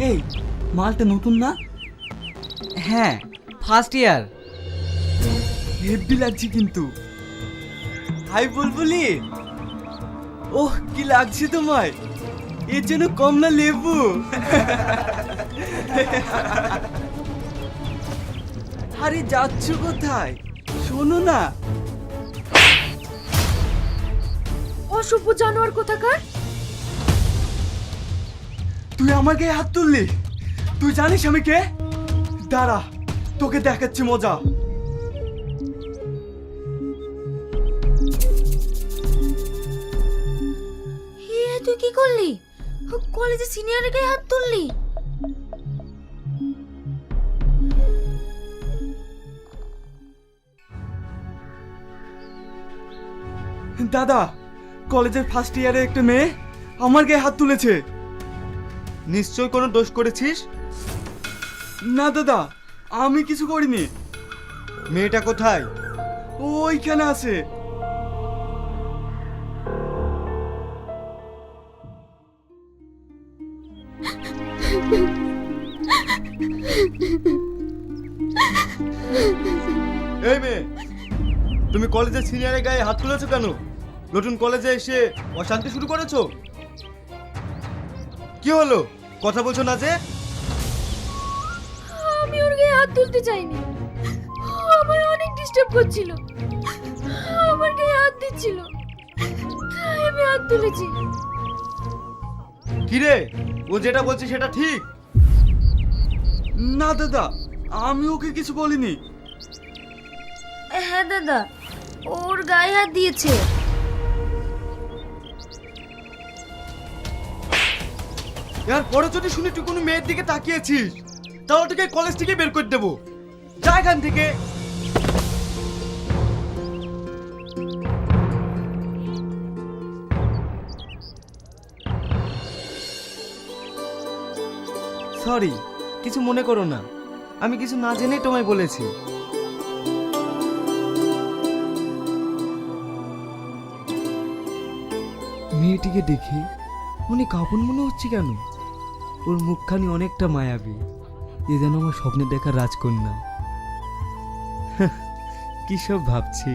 এই মালটা নতুন না? হ্যাঁ, ফার্স্ট ইয়ার। হেভি লাগছে কিন্তু। হাই বুলবুলি, ওহ কি লাগছে তোমায়? এর জন্য কমলা লেবু। আরে যাচ্ছ কোথায়? শোনো না। অসভ্য জানোয়ার কোথাকার। তুই আমার গায়ে হাত তুললি? তুই জানিস আমি কে? দাঁড়া, তোকে দেখাচ্ছি মজা। তুই কি করলি? কলেজে সিনিয়রের গায়ে হাত তুললি? দাদা, কলেজের ফার্স্ট ইয়ারে একটা মেয়ে আমার গায়ে হাত তুলেছে। নিশ্চয় কোনো দোষ করেছিস? না দাদা, আমি কিছু করিনি। মেয়েটা কোথায়? ও ওইখানে আছে। এই মেয়ে, তুমি কলেজের সিনিয়রের গায়ে হাত তুলেছো কেন? নতুন কলেজে এসে অশান্তি শুরু করেছো? কি হলো, কথা বলছো না যে? আমি ওর গায়ে হাত তুলতে চাইনি। আমায় অনেক ডিস্টার্ব করছিল, আমার গায়ে হাত দিচ্ছিল, তাই আমি হাত তুলেছি। কিরে, ও যেটা বলছে সেটা ঠিক? না দাদা, আমি ওকে কিছু বলিনি। হ্যাঁ দাদা, ওর গায়ে হাত দিয়েছে। এর পরে যদি শুনি তুই কোনো মেয়ের দিকে তাকিয়েছিস, তাহলে তোকে কলেজ থেকে বের করে দেবো। যা এখান থেকে। সরি, কিছু মনে করো না, আমি কিছু না জেনেই তোমায় বলেছি। মেয়েটিকে দেখে অনেক আপন মনে হচ্ছে কেন? ওর মুখখানি অনেকটা মায়াবী, এ যেন আমার স্বপ্নে দেখা রাজকন্যা। কি সব ভাবছি।